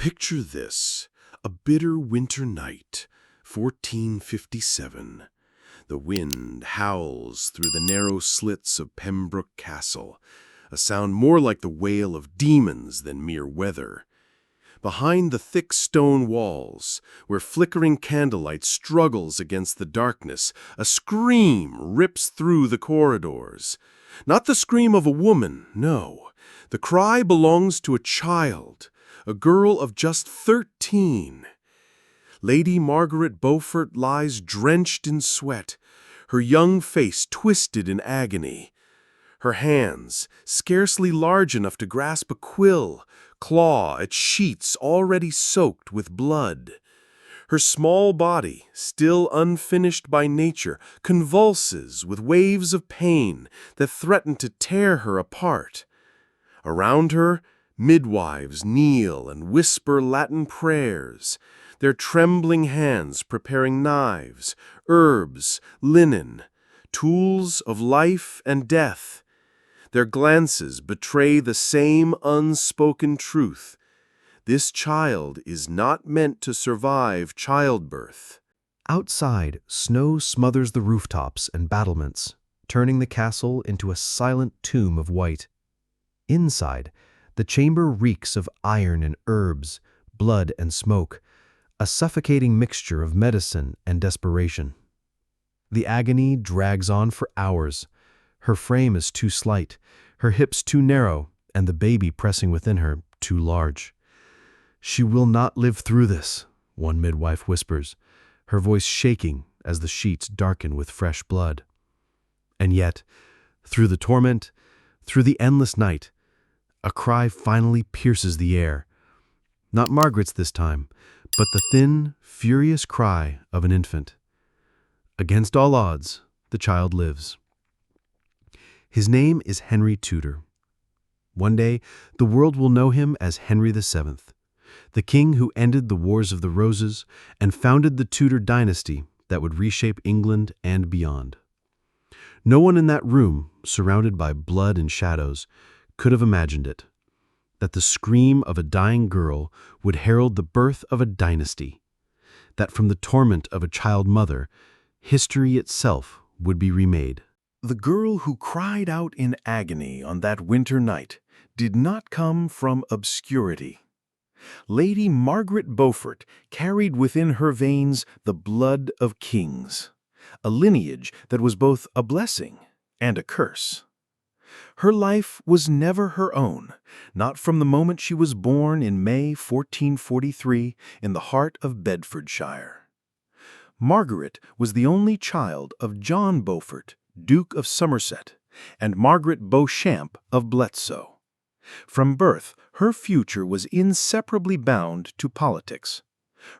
Picture this, a bitter winter night, 1457. The wind howls through the narrow slits of Pembroke Castle, a sound more like the wail of demons than mere weather. Behind the thick stone walls, where flickering candlelight struggles against the darkness, a scream rips through the corridors. Not the scream of a woman, no. The cry belongs to a child, a girl of just 13. Lady Margaret Beaufort lies drenched in sweat, her young face twisted in agony. Her hands, scarcely large enough to grasp a quill, claw at sheets already soaked with blood. Her small body, still unfinished by nature, convulses with waves of pain that threaten to tear her apart. Around her, midwives kneel and whisper Latin prayers, their trembling hands preparing knives, herbs, linen, tools of life and death. Their glances betray the same unspoken truth. This child is not meant to survive childbirth. Outside, snow smothers the rooftops and battlements, turning the castle into a silent tomb of white. Inside, the chamber reeks of iron and herbs, blood and smoke, a suffocating mixture of medicine and desperation. The agony drags on for hours. Her frame is too slight, her hips too narrow, and the baby pressing within her too large. "She will not live through this," one midwife whispers, her voice shaking as the sheets darken with fresh blood. And yet, through the torment, through the endless night, a cry finally pierces the air. Not Margaret's this time, but the thin, furious cry of an infant. Against all odds, the child lives. His name is Henry Tudor. One day, the world will know him as Henry VII, the king who ended the Wars of the Roses and founded the Tudor dynasty that would reshape England and beyond. No one in that room, surrounded by blood and shadows, could have imagined it, that the scream of a dying girl would herald the birth of a dynasty, that from the torment of a child mother, history itself would be remade. The girl who cried out in agony on that winter night did not come from obscurity. Lady Margaret Beaufort carried within her veins the blood of kings, a lineage that was both a blessing and a curse. Her life was never her own, not from the moment she was born in May 1443 in the heart of Bedfordshire. Margaret was the only child of John Beaufort, Duke of Somerset, and Margaret Beauchamp of Bletsoe. From birth, her future was inseparably bound to politics.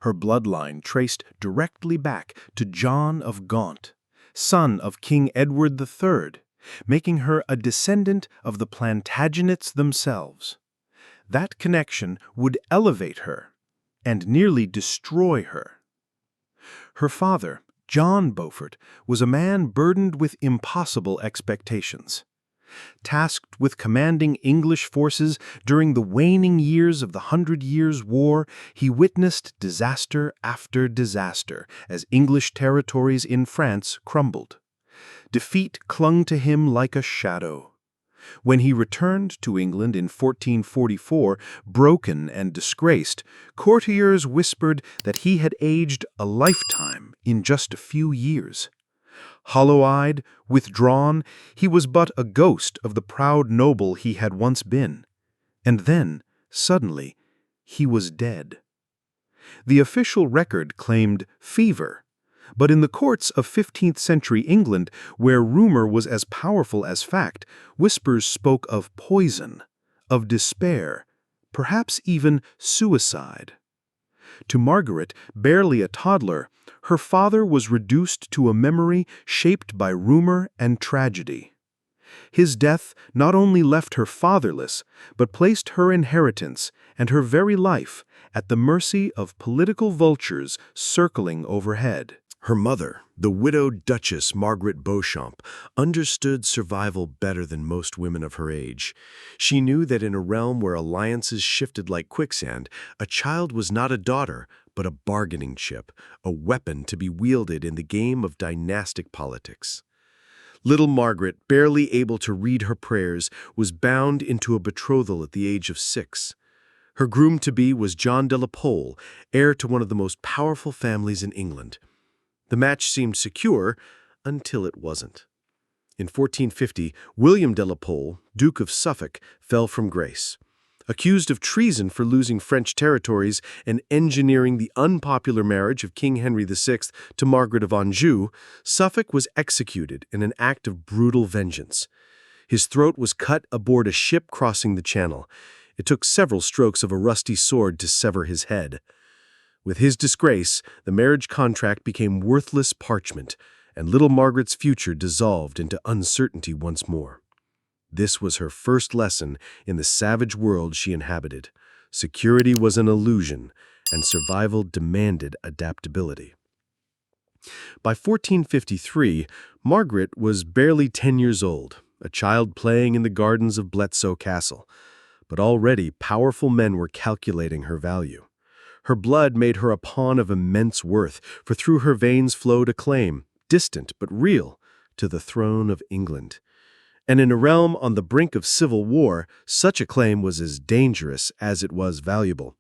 Her bloodline traced directly back to John of Gaunt, son of King Edward III, making her a descendant of the Plantagenets themselves. That connection would elevate her and nearly destroy her. Her father, John Beaufort, was a man burdened with impossible expectations. Tasked with commanding English forces during the waning years of the 100 Years' War, he witnessed disaster after disaster as English territories in France crumbled. Defeat clung to him like a shadow. When he returned to England in 1444, broken and disgraced, courtiers whispered that he had aged a lifetime in just a few years. Hollow-eyed, withdrawn, he was but a ghost of the proud noble he had once been. And then, suddenly, he was dead. The official record claimed fever, but in the courts of 15th-century England, where rumor was as powerful as fact, whispers spoke of poison, of despair, perhaps even suicide. To Margaret, barely a toddler, her father was reduced to a memory shaped by rumor and tragedy. His death not only left her fatherless, but placed her inheritance and her very life at the mercy of political vultures circling overhead. Her mother, the widowed Duchess Margaret Beauchamp, understood survival better than most women of her age. She knew that in a realm where alliances shifted like quicksand, a child was not a daughter, but a bargaining chip, a weapon to be wielded in the game of dynastic politics. Little Margaret, barely able to read her prayers, was bound into a betrothal at the age of 6. Her groom-to-be was John de la Pole, heir to one of the most powerful families in England. The match seemed secure until it wasn't. In 1450, William de la Pole, Duke of Suffolk, fell from grace. Accused of treason for losing French territories and engineering the unpopular marriage of King Henry VI to Margaret of Anjou, Suffolk was executed in an act of brutal vengeance. His throat was cut aboard a ship crossing the Channel. It took several strokes of a rusty sword to sever his head. With his disgrace, the marriage contract became worthless parchment, and little Margaret's future dissolved into uncertainty once more. This was her first lesson in the savage world she inhabited. Security was an illusion, and survival demanded adaptability. By 1453, Margaret was barely 10 years old, a child playing in the gardens of Bletsoe Castle, but already powerful men were calculating her value. Her blood made her a pawn of immense worth, for through her veins flowed a claim, distant but real, to the throne of England. And in a realm on the brink of civil war, such a claim was as dangerous as it was valuable.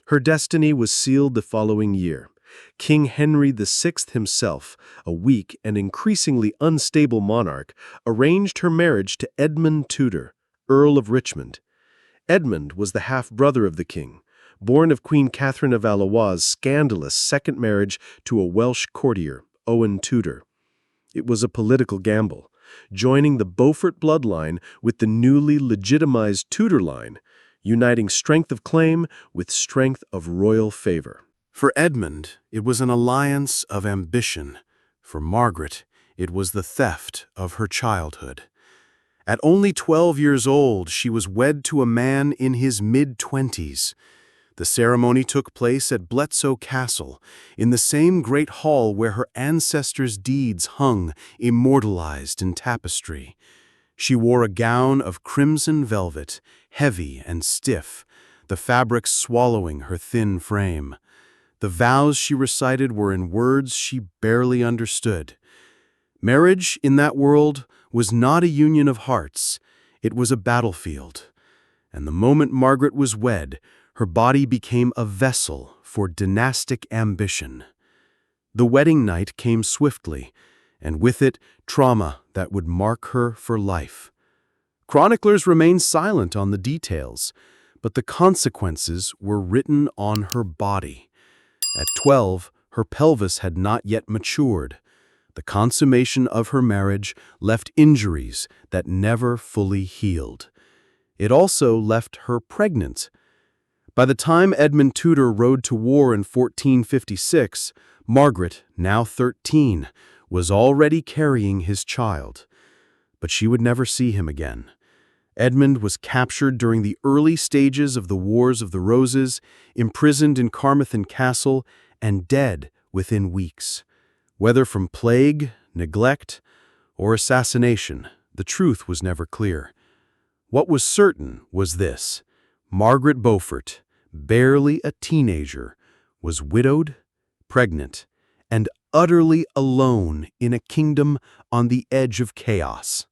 Her destiny was sealed the following year. King Henry VI himself, a weak and increasingly unstable monarch, arranged her marriage to Edmund Tudor, Earl of Richmond. Edmund was the half-brother of the king, born of Queen Catherine of Valois' scandalous second marriage to a Welsh courtier, Owen Tudor. It was a political gamble, joining the Beaufort bloodline with the newly legitimized Tudor line, uniting strength of claim with strength of royal favor. For Edmund, it was an alliance of ambition. For Margaret, it was the theft of her childhood. At only 12 years old, she was wed to a man in his mid-20s. The ceremony took place at Bletsoe Castle, in the same great hall where her ancestors' deeds hung, immortalized in tapestry. She wore a gown of crimson velvet, heavy and stiff, the fabric swallowing her thin frame. The vows she recited were in words she barely understood. Marriage, in that world, was not a union of hearts. It was a battlefield. And the moment Margaret was wed, her body became a vessel for dynastic ambition. The wedding night came swiftly, and with it, trauma that would mark her for life. Chroniclers remain silent on the details, but the consequences were written on her body. At 12, her pelvis had not yet matured. The consummation of her marriage left injuries that never fully healed. It also left her pregnant. By the time Edmund Tudor rode to war in 1456, Margaret, now 13, was already carrying his child. But she would never see him again. Edmund was captured during the early stages of the Wars of the Roses, imprisoned in Carmarthen Castle, and dead within weeks. Whether from plague, neglect, or assassination, the truth was never clear. What was certain was this: Margaret Beaufort, barely a teenager, was widowed, pregnant, and utterly alone in a kingdom on the edge of chaos.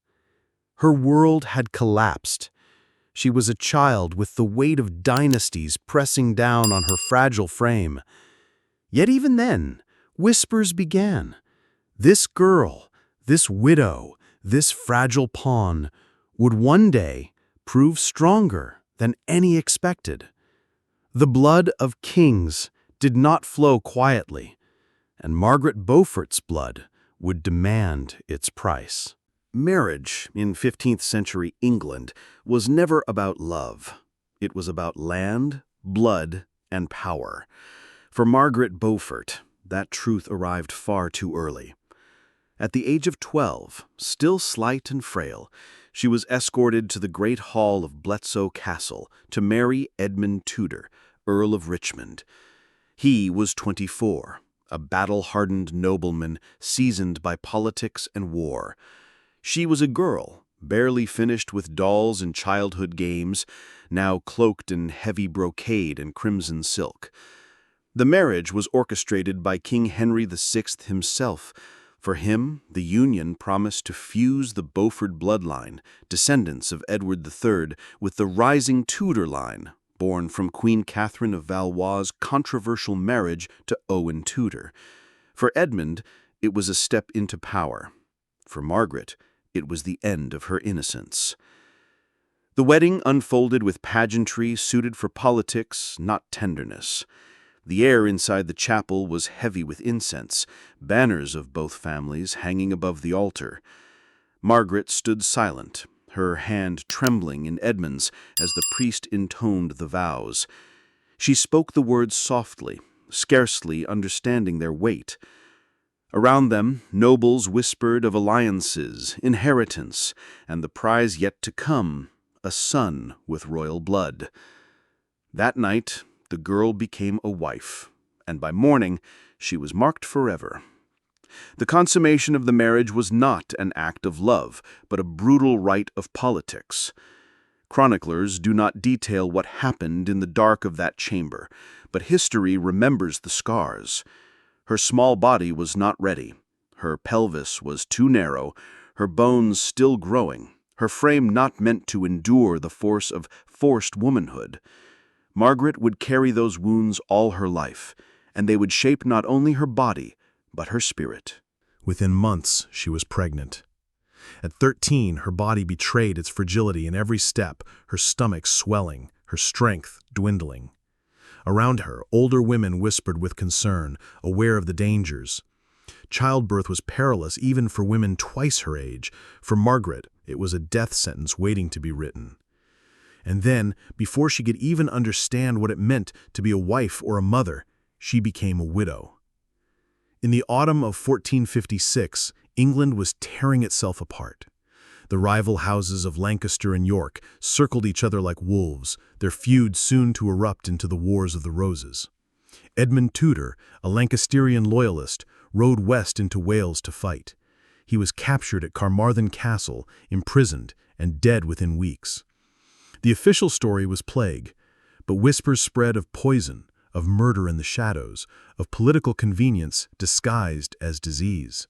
Her world had collapsed. She was a child with the weight of dynasties pressing down on her fragile frame. Yet even then, whispers began. This girl, this widow, this fragile pawn would one day prove stronger than any expected. The blood of kings did not flow quietly, and Margaret Beaufort's blood would demand its price. Marriage in 15th century England was never about love. It was about land, blood, and power. For Margaret Beaufort, that truth arrived far too early. At the age of 12, still slight and frail, she was escorted to the great hall of Bletsoe Castle to marry Edmund Tudor, Earl of Richmond. He was 24, a battle-hardened nobleman seasoned by politics and war. She was a girl, barely finished with dolls and childhood games, now cloaked in heavy brocade and crimson silk. The marriage was orchestrated by King Henry VI himself. For him, the union promised to fuse the Beaufort bloodline, descendants of Edward III, with the rising Tudor line, born from Queen Catherine of Valois' controversial marriage to Owen Tudor. For Edmund, it was a step into power. For Margaret, it was the end of her innocence. The wedding unfolded with pageantry suited for politics, not tenderness. The air inside the chapel was heavy with incense, banners of both families hanging above the altar. Margaret stood silent, her hand trembling in Edmund's as the priest intoned the vows. She spoke the words softly, scarcely understanding their weight. Around them, nobles whispered of alliances, inheritance, and the prize yet to come, a son with royal blood. That night, the girl became a wife, and by morning she was marked forever. The consummation of the marriage was not an act of love, but a brutal rite of politics. Chroniclers do not detail what happened in the dark of that chamber, but history remembers the scars. Her small body was not ready. Her pelvis was too narrow, her bones still growing, her frame not meant to endure the force of forced womanhood. Margaret would carry those wounds all her life, and they would shape not only her body, but her spirit. Within months, she was pregnant. At 13, her body betrayed its fragility in every step, her stomach swelling, her strength dwindling. Around her, older women whispered with concern, aware of the dangers. Childbirth was perilous even for women twice her age. For Margaret, it was a death sentence waiting to be written. And then, before she could even understand what it meant to be a wife or a mother, she became a widow. In the autumn of 1456, England was tearing itself apart. The rival houses of Lancaster and York circled each other like wolves, their feud soon to erupt into the Wars of the Roses. Edmund Tudor, a Lancasterian loyalist, rode west into Wales to fight. He was captured at Carmarthen Castle, imprisoned, and dead within weeks. The official story was plague, but whispers spread of poison, of murder in the shadows, of political convenience disguised as disease.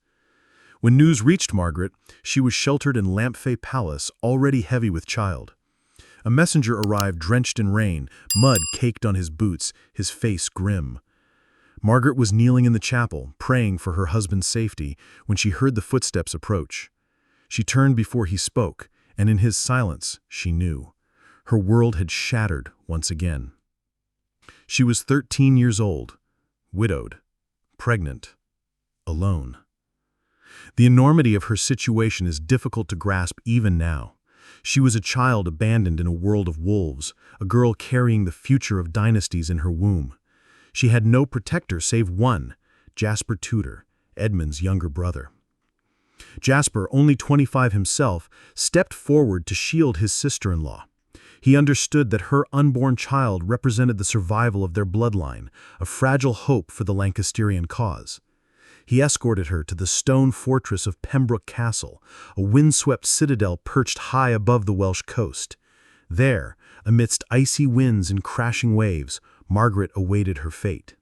When news reached Margaret, she was sheltered in Lampfey Palace, already heavy with child. A messenger arrived drenched in rain, mud caked on his boots, his face grim. Margaret was kneeling in the chapel, praying for her husband's safety, when she heard the footsteps approach. She turned before he spoke, and in his silence, she knew. Her world had shattered once again. She was 13 years old, widowed, pregnant, alone. The enormity of her situation is difficult to grasp even now. She was a child abandoned in a world of wolves, a girl carrying the future of dynasties in her womb. She had no protector save one, Jasper Tudor, Edmund's younger brother. Jasper, only 25 himself, stepped forward to shield his sister-in-law. He understood that her unborn child represented the survival of their bloodline, a fragile hope for the Lancasterian cause. He escorted her to the stone fortress of Pembroke Castle, a windswept citadel perched high above the Welsh coast. There, amidst icy winds and crashing waves, Margaret awaited her fate.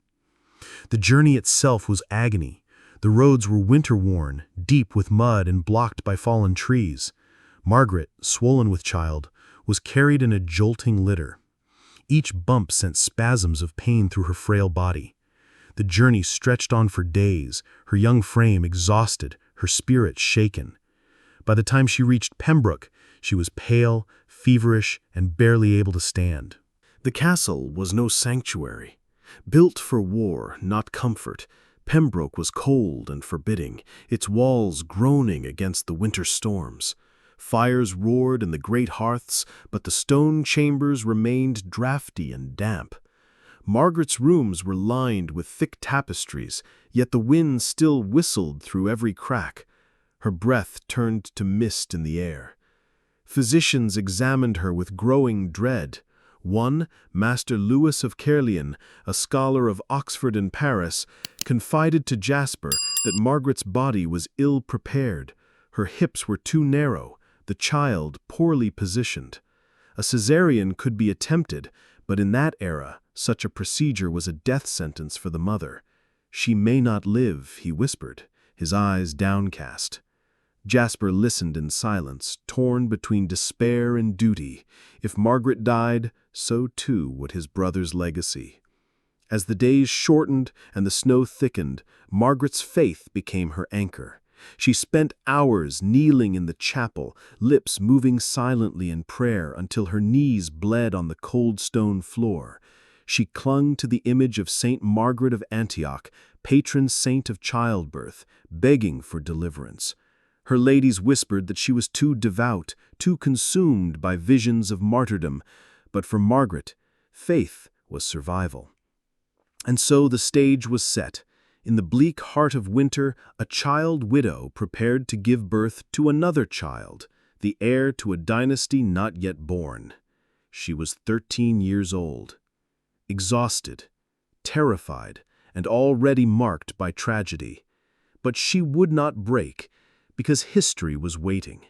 The journey itself was agony. The roads were winter-worn, deep with mud and blocked by fallen trees. Margaret, swollen with child, was carried in a jolting litter. Each bump sent spasms of pain through her frail body. The journey stretched on for days, her young frame exhausted, her spirit shaken. By the time she reached Pembroke, she was pale, feverish, and barely able to stand. The castle was no sanctuary. Built for war, not comfort, Pembroke was cold and forbidding, its walls groaning against the winter storms. Fires roared in the great hearths, but the stone chambers remained draughty and damp. Margaret's rooms were lined with thick tapestries, yet the wind still whistled through every crack. Her breath turned to mist in the air. Physicians examined her with growing dread. One, Master Lewis of Caerleon, a scholar of Oxford and Paris, confided to Jasper that Margaret's body was ill-prepared. Her hips were too narrow, the child poorly positioned. A caesarean could be attempted, but in that era, such a procedure was a death sentence for the mother. "She may not live," he whispered, his eyes downcast. Jasper listened in silence, torn between despair and duty. If Margaret died, so too would his brother's legacy. As the days shortened and the snow thickened, Margaret's faith became her anchor. She spent hours kneeling in the chapel, lips moving silently in prayer until her knees bled on the cold stone floor. She clung to the image of Saint Margaret of Antioch, patron saint of childbirth, begging for deliverance. Her ladies whispered that she was too devout, too consumed by visions of martyrdom, but for Margaret, faith was survival. And so the stage was set. In the bleak heart of winter, a child widow prepared to give birth to another child, the heir to a dynasty not yet born. She was 13 years old. Exhausted, terrified, and already marked by tragedy. But she would not break, because history was waiting,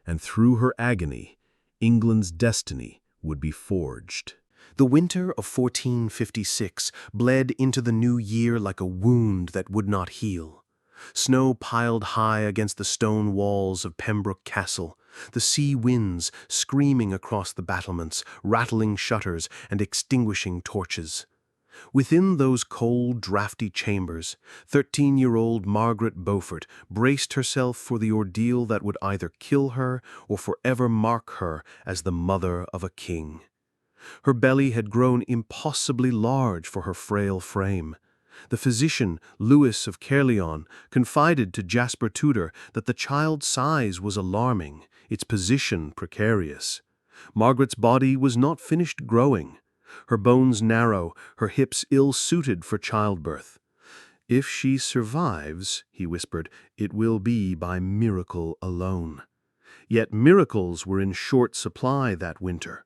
and through her agony, England's destiny would be forged. The winter of 1456 bled into the new year like a wound that would not heal. Snow piled high against the stone walls of Pembroke Castle, the sea winds screaming across the battlements, rattling shutters and extinguishing torches. Within those cold, draughty chambers, 13-year-old Margaret Beaufort braced herself for the ordeal that would either kill her or forever mark her as the mother of a king. Her belly had grown impossibly large for her frail frame. The physician, Lewis of Caerleon, confided to Jasper Tudor that the child's size was alarming, its position precarious. Margaret's body was not finished growing. Her bones narrow, her hips ill-suited for childbirth. "If she survives," he whispered, "it will be by miracle alone." Yet miracles were in short supply that winter.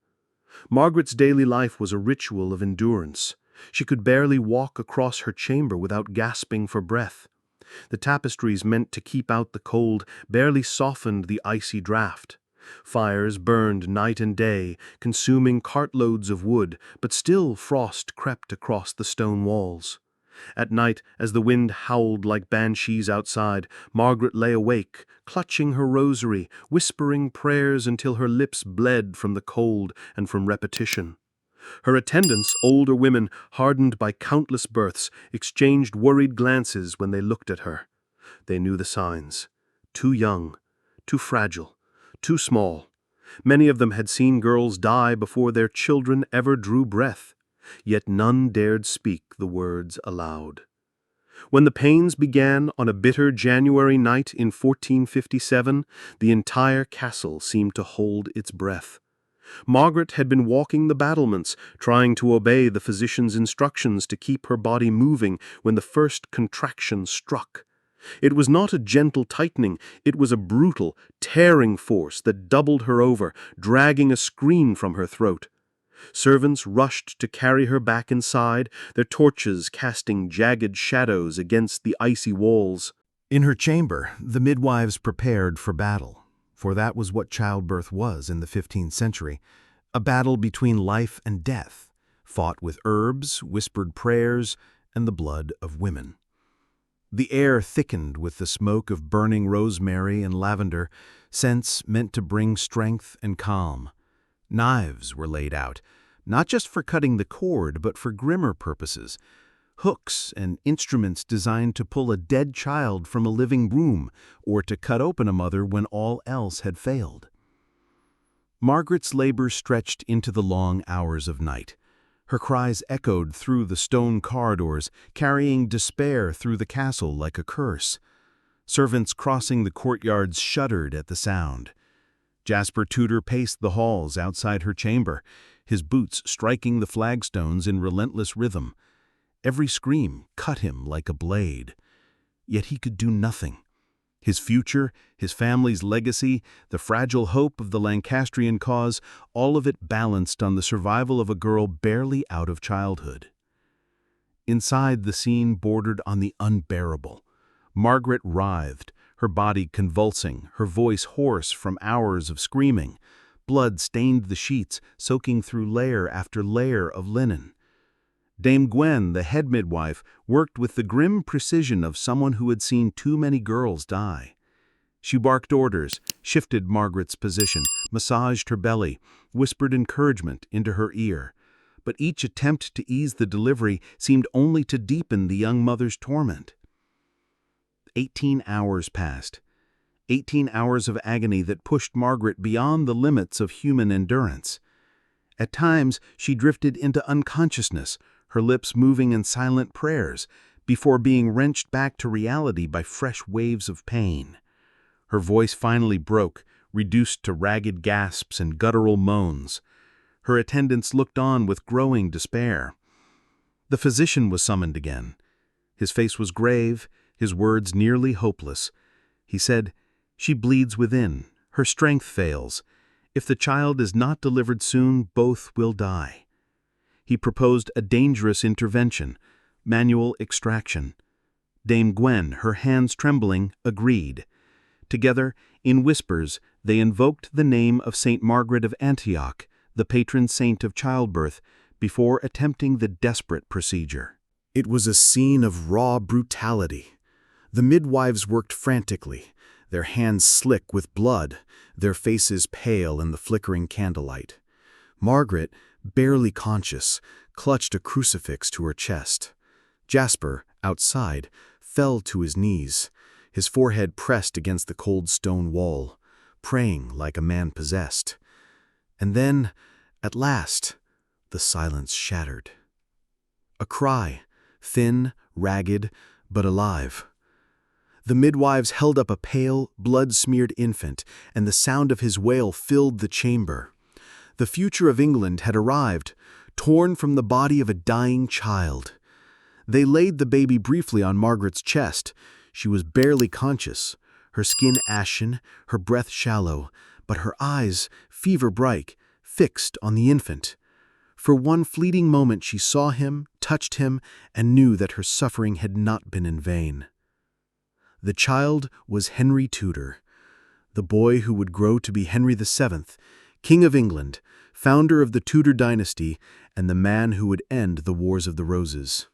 Margaret's daily life was a ritual of endurance. She could barely walk across her chamber without gasping for breath. The tapestries meant to keep out the cold barely softened the icy draught. Fires burned night and day, consuming cartloads of wood, but still frost crept across the stone walls. At night, as the wind howled like banshees outside, Margaret lay awake, clutching her rosary, whispering prayers until her lips bled from the cold and from repetition. Her attendants, older women hardened by countless births, exchanged worried glances when they looked at her. They knew the signs. Too young, too fragile, too small. Many of them had seen girls die before their children ever drew breath. Yet none dared speak the words aloud. When the pains began on a bitter January night in 1457, the entire castle seemed to hold its breath. Margaret had been walking the battlements, trying to obey the physician's instructions to keep her body moving when the first contraction struck. It was not a gentle tightening, it was a brutal, tearing force that doubled her over, dragging a scream from her throat. Servants rushed to carry her back inside, their torches casting jagged shadows against the icy walls. In her chamber, the midwives prepared for battle, for that was what childbirth was in the 15th century, a battle between life and death, fought with herbs, whispered prayers, and the blood of women. The air thickened with the smoke of burning rosemary and lavender, scents meant to bring strength and calm. Knives were laid out, not just for cutting the cord, but for grimmer purposes. Hooks and instruments designed to pull a dead child from a living womb, or to cut open a mother when all else had failed. Margaret's labor stretched into the long hours of night. Her cries echoed through the stone corridors, carrying despair through the castle like a curse. Servants crossing the courtyards shuddered at the sound. Jasper Tudor paced the halls outside her chamber, his boots striking the flagstones in relentless rhythm. Every scream cut him like a blade. Yet he could do nothing. His future, his family's legacy, the fragile hope of the Lancastrian cause, all of it balanced on the survival of a girl barely out of childhood. Inside, the scene bordered on the unbearable. Margaret writhed, her body convulsing, her voice hoarse from hours of screaming. Blood stained the sheets, soaking through layer after layer of linen. Dame Gwen, the head midwife, worked with the grim precision of someone who had seen too many girls die. She barked orders, shifted Margaret's position, massaged her belly, whispered encouragement into her ear. But each attempt to ease the delivery seemed only to deepen the young mother's torment. 18 hours passed. 18 hours of agony that pushed Margaret beyond the limits of human endurance. At times, she drifted into unconsciousness, her lips moving in silent prayers, before being wrenched back to reality by fresh waves of pain. Her voice finally broke, reduced to ragged gasps and guttural moans. Her attendants looked on with growing despair. The physician was summoned again. His face was grave, his words nearly hopeless. He said, "She bleeds within. Her strength fails. If the child is not delivered soon, both will die." He proposed a dangerous intervention, manual extraction. Dame Gwen, her hands trembling, agreed. Together, in whispers, they invoked the name of Saint Margaret of Antioch, the patron saint of childbirth, before attempting the desperate procedure. It was a scene of raw brutality. The midwives worked frantically, their hands slick with blood, their faces pale in the flickering candlelight. Margaret, barely conscious, clutched a crucifix to her chest. Jasper, outside, fell to his knees, his forehead pressed against the cold stone wall, praying like a man possessed. And then, at last, the silence shattered. A cry, thin, ragged, but alive. The midwives held up a pale, blood-smeared infant, and the sound of his wail filled the chamber. The future of England had arrived, torn from the body of a dying child. They laid the baby briefly on Margaret's chest. She was barely conscious, her skin ashen, her breath shallow, but her eyes, fever-bright, fixed on the infant. For one fleeting moment she saw him, touched him, and knew that her suffering had not been in vain. The child was Henry Tudor, the boy who would grow to be Henry VII, King of England, founder of the Tudor dynasty, and the man who would end the Wars of the Roses.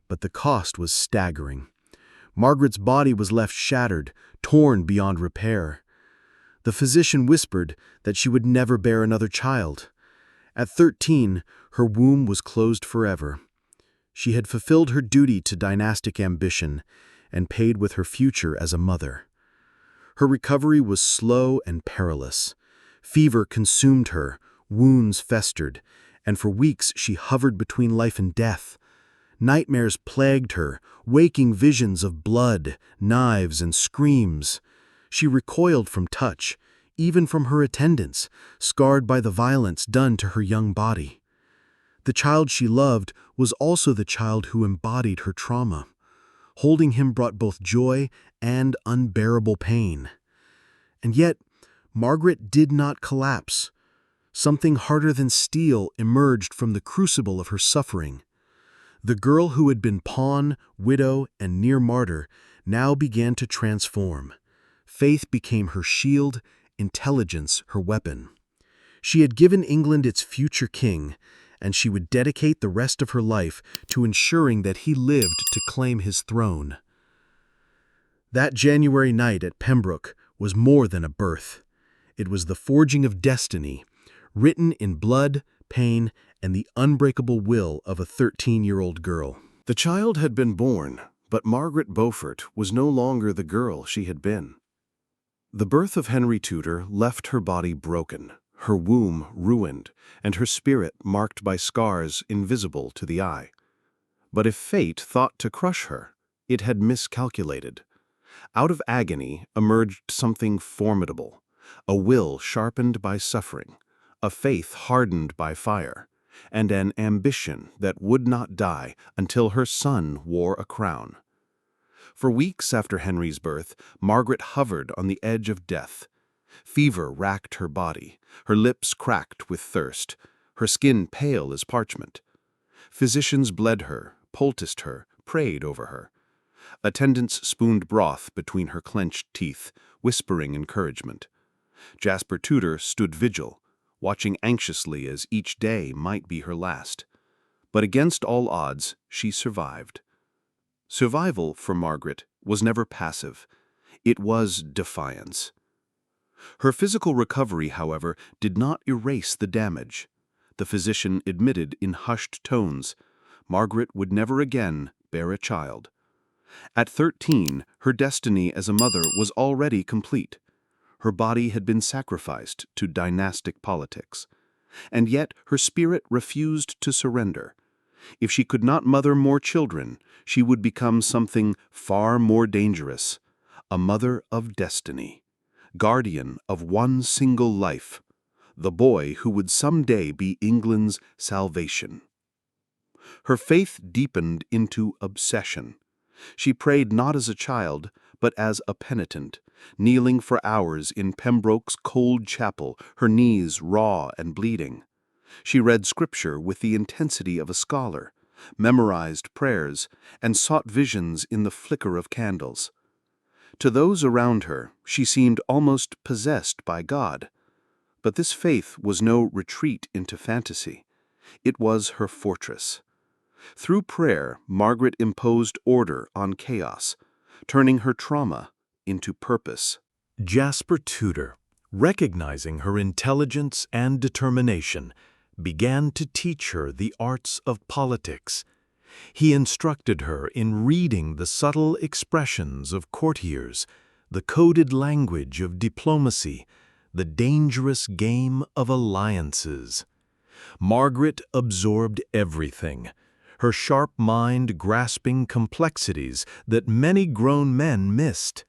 But the cost was staggering. Margaret's body was left shattered, torn beyond repair. The physician whispered that she would never bear another child. At 13, her womb was closed forever. She had fulfilled her duty to dynastic ambition and paid with her future as a mother. Her recovery was slow and perilous. Fever consumed her, wounds festered, and for weeks she hovered between life and death. Nightmares plagued her, waking visions of blood, knives, and screams. She recoiled from touch, even from her attendants, scarred by the violence done to her young body. The child she loved was also the child who embodied her trauma. Holding him brought both joy and unbearable pain. And yet, Margaret did not collapse. Something harder than steel emerged from the crucible of her suffering. The girl who had been pawn, widow, and near martyr now began to transform. Faith became her shield, intelligence her weapon. She had given England its future king, and she would dedicate the rest of her life to ensuring that he lived to claim his throne. That January night at Pembroke was more than a birth. It was the forging of destiny, written in blood, pain, and the unbreakable will of a 13-year-old girl. The child had been born, but Margaret Beaufort was no longer the girl she had been. The birth of Henry Tudor left her body broken, her womb ruined, and her spirit marked by scars invisible to the eye. But if fate thought to crush her, it had miscalculated. Out of agony emerged something formidable, a will sharpened by suffering, a faith hardened by fire, and an ambition that would not die until her son wore a crown. For weeks after Henry's birth, Margaret hovered on the edge of death. Fever racked her body, her lips cracked with thirst, her skin pale as parchment. Physicians bled her, poulticed her, prayed over her. Attendants spooned broth between her clenched teeth, whispering encouragement. Jasper Tudor stood vigil, watching anxiously as each day might be her last. But against all odds, she survived. Survival, for Margaret, was never passive. It was defiance. Her physical recovery, however, did not erase the damage. The physician admitted in hushed tones, Margaret would never again bear a child. At 13, her destiny as a mother was already complete. Her body had been sacrificed to dynastic politics. And yet her spirit refused to surrender. If she could not mother more children, she would become something far more dangerous, a mother of destiny, guardian of one single life, the boy who would someday be England's salvation. Her faith deepened into obsession. She prayed not as a child, but as a penitent, kneeling for hours in Pembroke's cold chapel, her knees raw and bleeding. She read scripture with the intensity of a scholar, memorized prayers, and sought visions in the flicker of candles. To those around her, she seemed almost possessed by God. But this faith was no retreat into fantasy. It was her fortress. Through prayer, Margaret imposed order on chaos, turning her trauma into purpose. Jasper Tudor, recognizing her intelligence and determination, began to teach her the arts of politics. He instructed her in reading the subtle expressions of courtiers, the coded language of diplomacy, the dangerous game of alliances. Margaret absorbed everything, her sharp mind grasping complexities that many grown men missed.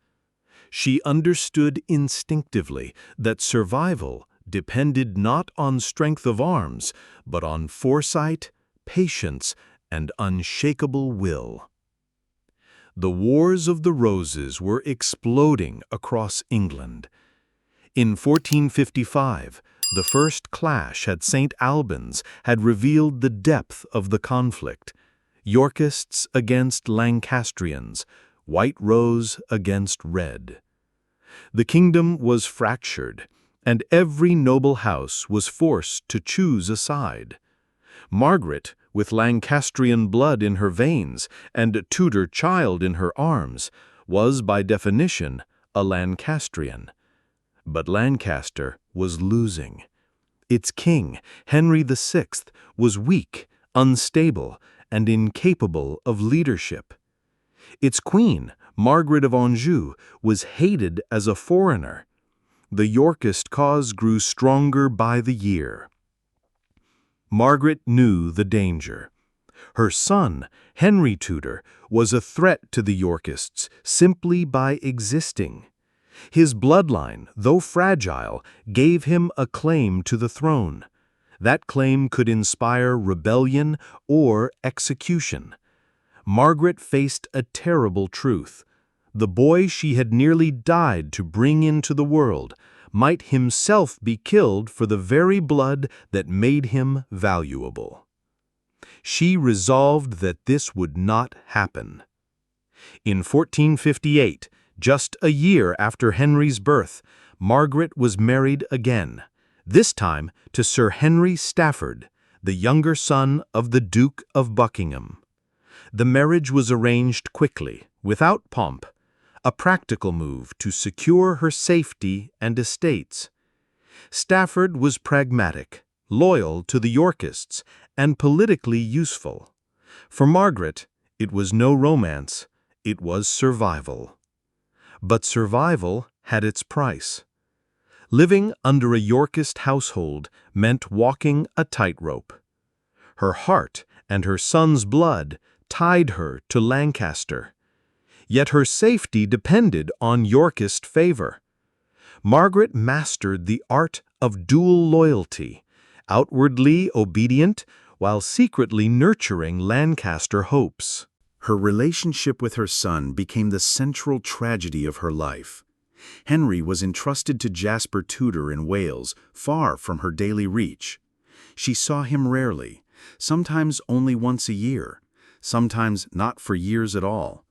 She understood instinctively that survival depended not on strength of arms, but on foresight, patience, and unshakable will. The Wars of the Roses were exploding across England. In 1455, the first clash at St. Albans had revealed the depth of the conflict. Yorkists against Lancastrians, White Rose against Red. The kingdom was fractured, and every noble house was forced to choose a side. Margaret, with Lancastrian blood in her veins and a Tudor child in her arms, was by definition a Lancastrian. But Lancaster was losing. Its king, Henry VI, was weak, unstable, and incapable of leadership. Its queen, Margaret of Anjou, was hated as a foreigner. The Yorkist cause grew stronger by the year. Margaret knew the danger. Her son, Henry Tudor, was a threat to the Yorkists simply by existing. His bloodline, though fragile, gave him a claim to the throne. That claim could inspire rebellion or execution. Margaret faced a terrible truth. The boy she had nearly died to bring into the world might himself be killed for the very blood that made him valuable. She resolved that this would not happen. In 1458, just a year after Henry's birth, Margaret was married again, this time to Sir Henry Stafford, the younger son of the Duke of Buckingham. The marriage was arranged quickly, without pomp, a practical move to secure her safety and estates. Stafford was pragmatic, loyal to the Yorkists, and politically useful. For Margaret, it was no romance, it was survival. But survival had its price. Living under a Yorkist household meant walking a tightrope. Her heart and her son's blood tied her to Lancaster. Yet her safety depended on Yorkist favor. Margaret mastered the art of dual loyalty, outwardly obedient while secretly nurturing Lancaster hopes. Her relationship with her son became the central tragedy of her life. Henry was entrusted to Jasper Tudor in Wales, far from her daily reach. She saw him rarely, sometimes only once a year, sometimes not for years at all.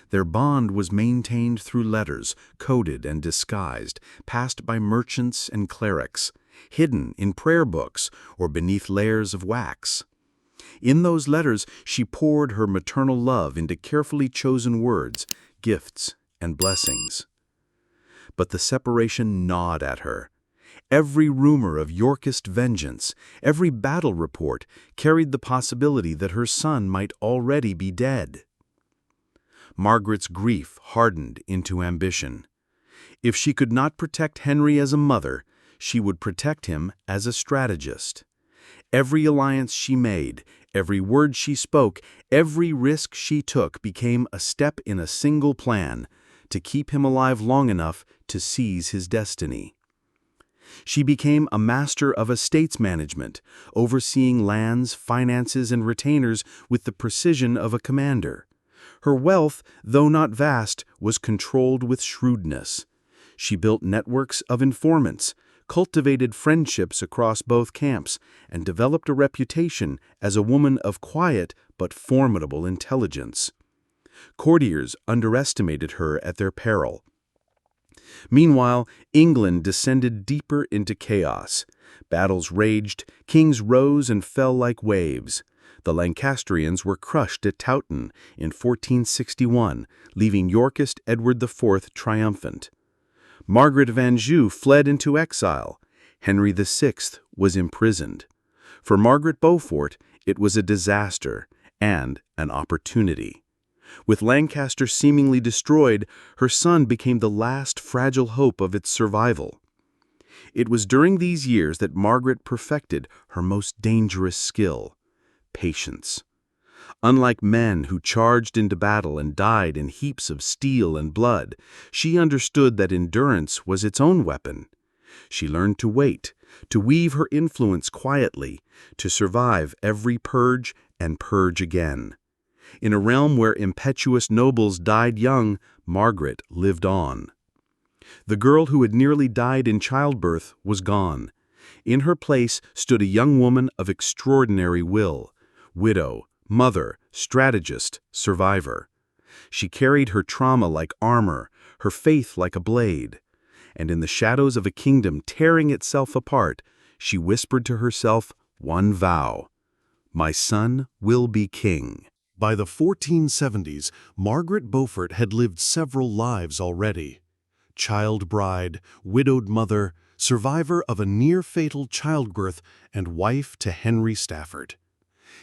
Their bond was maintained through letters, coded and disguised, passed by merchants and clerics, hidden in prayer books or beneath layers of wax. In those letters, she poured her maternal love into carefully chosen words, gifts, and blessings. But the separation gnawed at her. Every rumor of Yorkist vengeance, every battle report carried the possibility that her son might already be dead. Margaret's grief hardened into ambition. If she could not protect Henry as a mother, she would protect him as a strategist. Every alliance she made, every word she spoke, every risk she took became a step in a single plan to keep him alive long enough to seize his destiny. She became a master of estates management, overseeing lands, finances, and retainers with the precision of a commander. Her wealth, though not vast, was controlled with shrewdness. She built networks of informants, cultivated friendships across both camps, and developed a reputation as a woman of quiet but formidable intelligence. Courtiers underestimated her at their peril. Meanwhile, England descended deeper into chaos. Battles raged, kings rose and fell like waves. The Lancastrians were crushed at Towton in 1461, leaving Yorkist Edward IV triumphant. Margaret of Anjou fled into exile. Henry VI was imprisoned. For Margaret Beaufort, it was a disaster and an opportunity. With Lancaster seemingly destroyed, her son became the last fragile hope of its survival. It was during these years that Margaret perfected her most dangerous skill: patience. Unlike men who charged into battle and died in heaps of steel and blood, she understood that endurance was its own weapon. She learned to wait, to weave her influence quietly, to survive every purge and purge again. In a realm where impetuous nobles died young, Margaret lived on. The girl who had nearly died in childbirth was gone. In her place stood a young woman of extraordinary will, widow, mother, strategist, survivor. She carried her trauma like armor, her faith like a blade. And in the shadows of a kingdom tearing itself apart, she whispered to herself one vow: "My son will be king." By the 1470s, Margaret Beaufort had lived several lives already. Child bride, widowed mother, survivor of a near-fatal childbirth, and wife to Henry Stafford.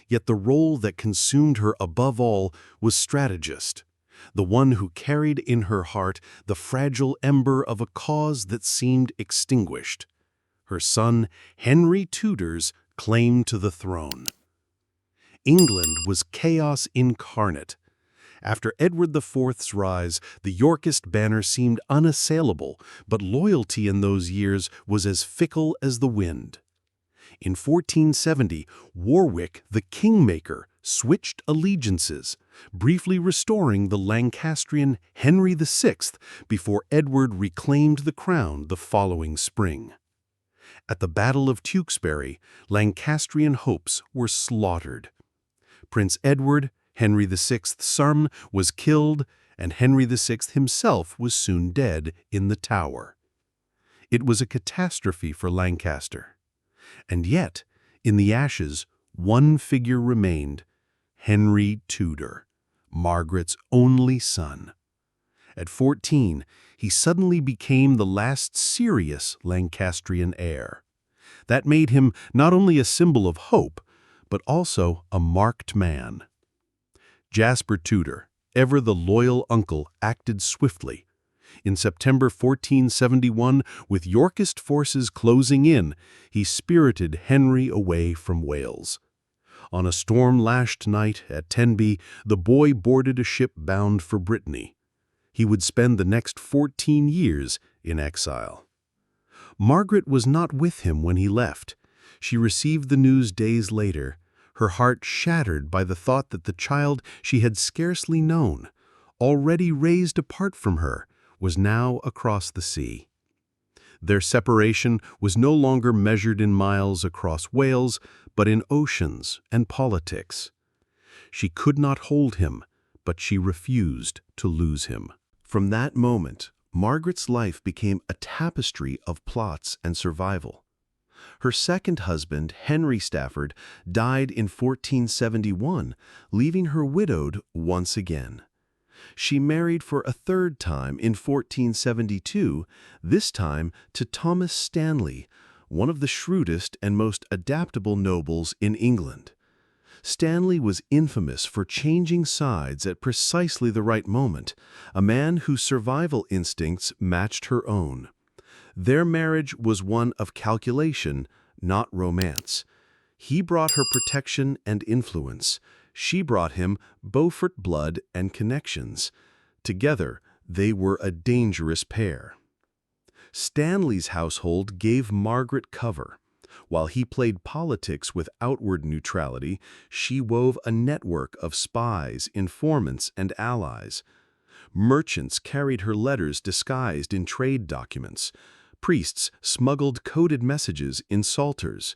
Yet the role that consumed her above all was strategist, the one who carried in her heart the fragile ember of a cause that seemed extinguished: her son Henry Tudor's claim to the throne. England was chaos incarnate. After Edward IV's rise, the Yorkist banner seemed unassailable, but loyalty in those years was as fickle as the wind. In 1470, Warwick, the kingmaker, switched allegiances, briefly restoring the Lancastrian Henry VI before Edward reclaimed the crown the following spring. At the Battle of Tewkesbury, Lancastrian hopes were slaughtered. Prince Edward, Henry VI's son, was killed, and Henry VI himself was soon dead in the Tower. It was a catastrophe for Lancaster. And yet, in the ashes, one figure remained: Henry Tudor, Margaret's only son. At 14, he suddenly became the last serious Lancastrian heir. That made him not only a symbol of hope, but also a marked man. Jasper Tudor, ever the loyal uncle, acted swiftly. In September 1471, with Yorkist forces closing in, he spirited Henry away from Wales. On a storm-lashed night at Tenby, the boy boarded a ship bound for Brittany. He would spend the next 14 years in exile. Margaret was not with him when he left. She received the news days later. her heart shattered by the thought that the child she had scarcely known, already raised apart from her, was now across the sea. Their separation was no longer measured in miles across Wales, but in oceans and politics. She could not hold him, but she refused to lose him. From that moment, Margaret's life became a tapestry of plots and survival. Her second husband, Henry Stafford, died in 1471, leaving her widowed once again. She married for a third time in 1472, this time to Thomas Stanley, one of the shrewdest and most adaptable nobles in England. Stanley was infamous for changing sides at precisely the right moment, a man whose survival instincts matched her own. Their marriage was one of calculation, not romance. He brought her protection and influence. She brought him Beaufort blood and connections. Together, they were a dangerous pair. Stanley's household gave Margaret cover. While he played politics with outward neutrality, she wove a network of spies, informants, and allies. Merchants carried her letters disguised in trade documents. Priests smuggled coded messages in psalters.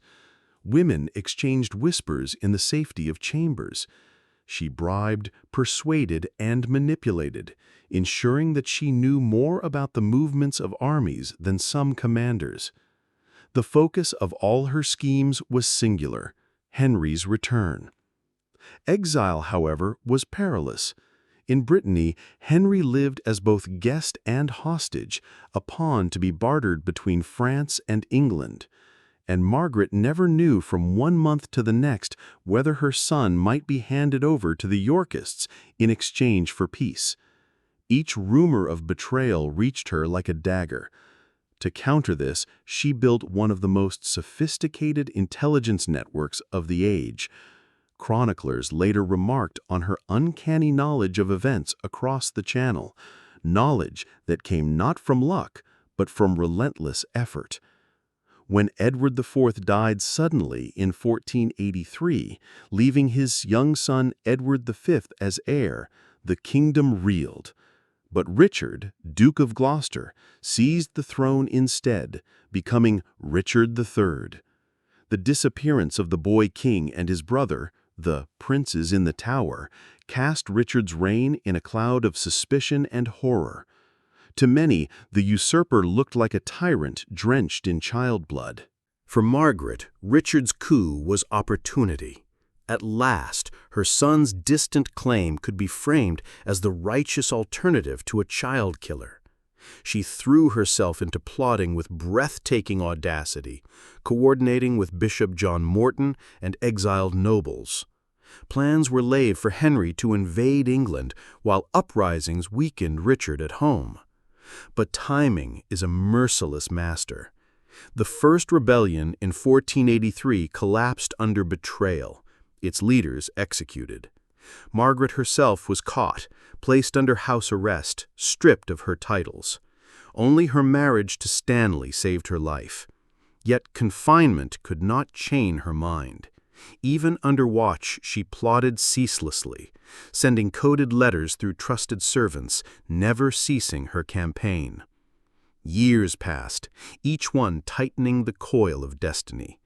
Women exchanged whispers in the safety of chambers. She bribed, persuaded, and manipulated, ensuring that she knew more about the movements of armies than some commanders. The focus of all her schemes was singular: Henry's return. Exile, however, was perilous. In Brittany, Henry lived as both guest and hostage, a pawn to be bartered between France and England. And Margaret never knew from one month to the next whether her son might be handed over to the Yorkists in exchange for peace. Each rumor of betrayal reached her like a dagger. To counter this, she built one of the most sophisticated intelligence networks of the age. Chroniclers later remarked on her uncanny knowledge of events across the Channel, knowledge that came not from luck, but from relentless effort. When Edward IV died suddenly in 1483, leaving his young son Edward V as heir, the kingdom reeled. But Richard, Duke of Gloucester, seized the throne instead, becoming Richard III. The disappearance of the boy king and his brother, the princes in the Tower, cast Richard's reign in a cloud of suspicion and horror. To many, the usurper looked like a tyrant drenched in child blood. For Margaret, Richard's coup was opportunity. At last, her son's distant claim could be framed as the righteous alternative to a child killer. She threw herself into plotting with breathtaking audacity, coordinating with Bishop John Morton and exiled nobles. Plans were laid for Henry to invade England, while uprisings weakened Richard at home. But timing is a merciless master. The first rebellion in 1483 collapsed under betrayal, its leaders executed. Margaret herself was caught, placed under house arrest, stripped of her titles. Only her marriage to Stanley saved her life. Yet confinement could not chain her mind. Even under watch, she plotted ceaselessly, sending coded letters through trusted servants, never ceasing her campaign. Years passed, each one tightening the coil of destiny.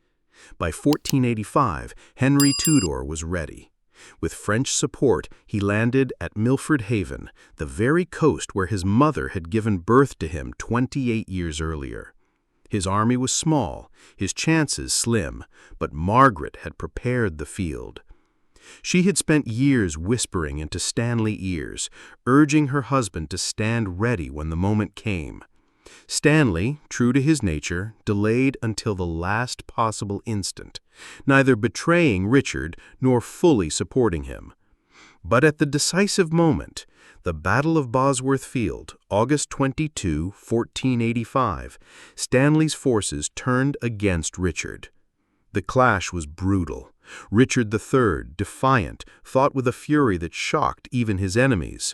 By 1485, Henry Tudor was ready. With French support, he landed at Milford Haven, the very coast where his mother had given birth to him 28 years earlier. His army was small, his chances slim, but Margaret had prepared the field. She had spent years whispering into Stanley's ears, urging her husband to stand ready when the moment came. Stanley, true to his nature, delayed until the last possible instant, neither betraying Richard nor fully supporting him. But at the decisive moment, the Battle of Bosworth Field, August 22, 1485, Stanley's forces turned against Richard. The clash was brutal. Richard III, defiant, fought with a fury that shocked even his enemies.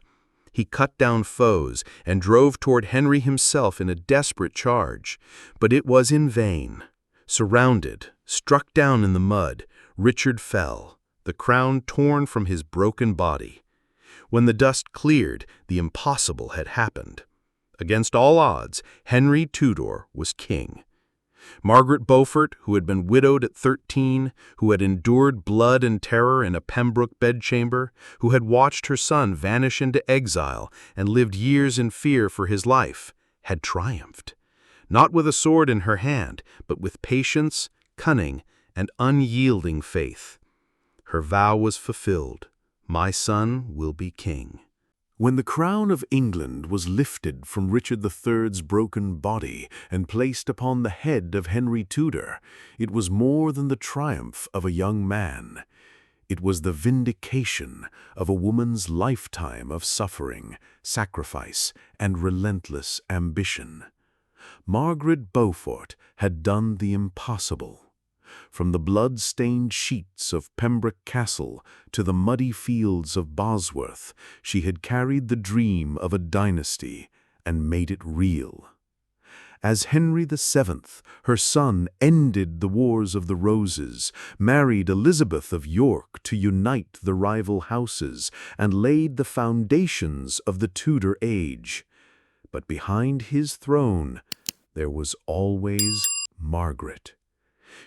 He cut down foes and drove toward Henry himself in a desperate charge, but it was in vain. Surrounded, struck down in the mud, Richard fell. the crown torn from his broken body. When the dust cleared, the impossible had happened. Against all odds, Henry Tudor was king. Margaret Beaufort, who had been widowed at 13, who had endured blood and terror in a Pembroke bedchamber, who had watched her son vanish into exile and lived years in fear for his life, had triumphed. Not with a sword in her hand, but with patience, cunning, and unyielding faith. Her vow was fulfilled. My son will be king. When the crown of England was lifted from Richard III's broken body and placed upon the head of Henry Tudor, it was more than the triumph of a young man. It was the vindication of a woman's lifetime of suffering, sacrifice, and relentless ambition. Margaret Beaufort had done the impossible. From the blood-stained sheets of Pembroke Castle to the muddy fields of Bosworth, she had carried the dream of a dynasty and made it real. As Henry VII, her son, ended the Wars of the Roses, married Elizabeth of York to unite the rival houses, and laid the foundations of the Tudor age. But behind his throne, there was always Margaret.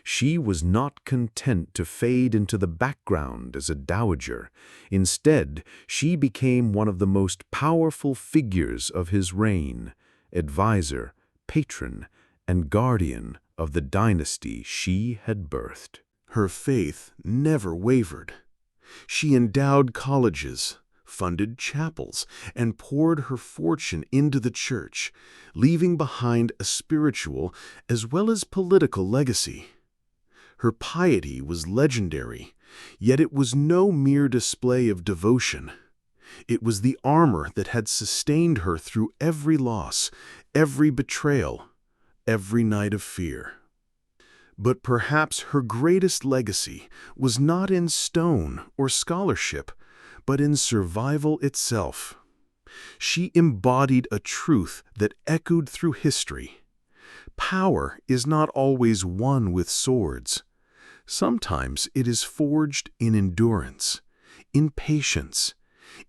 She was not content to fade into the background as a dowager. Instead, she became one of the most powerful figures of his reign, advisor, patron, and guardian of the dynasty she had birthed. Her faith never wavered. She endowed colleges, funded chapels, and poured her fortune into the church, leaving behind a spiritual as well as political legacy. Her piety was legendary, yet it was no mere display of devotion. It was the armor that had sustained her through every loss, every betrayal, every night of fear. But perhaps her greatest legacy was not in stone or scholarship, but in survival itself. She embodied a truth that echoed through history. Power is not always won with swords. Sometimes it is forged in endurance, in patience,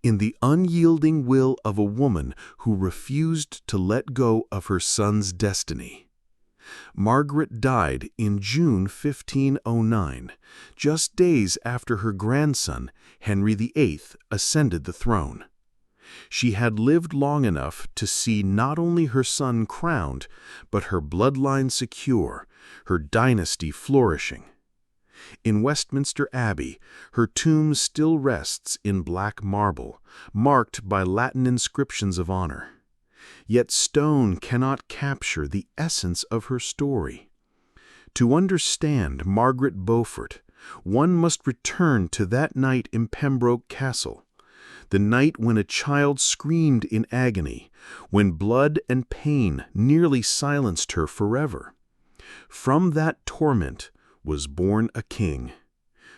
in the unyielding will of a woman who refused to let go of her son's destiny. Margaret died in June 1509, just days after her grandson, Henry VIII, ascended the throne. She had lived long enough to see not only her son crowned, but her bloodline secure, her dynasty flourishing. In Westminster Abbey, her tomb still rests in black marble, marked by Latin inscriptions of honor. Yet stone cannot capture the essence of her story. To understand Margaret Beaufort, one must return to that night in Pembroke Castle, the night when a child screamed in agony, when blood and pain nearly silenced her forever. From that torment was born a king.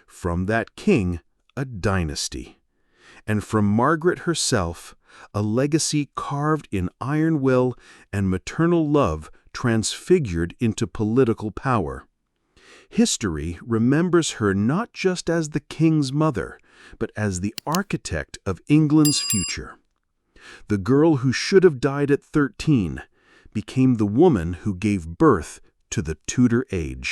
From that king, a dynasty. And from Margaret herself, a legacy carved in iron will and maternal love transfigured into political power. History remembers her not just as the king's mother, but as the architect of England's future. The girl who should have died at 13 became the woman who gave birth to the Tudor age.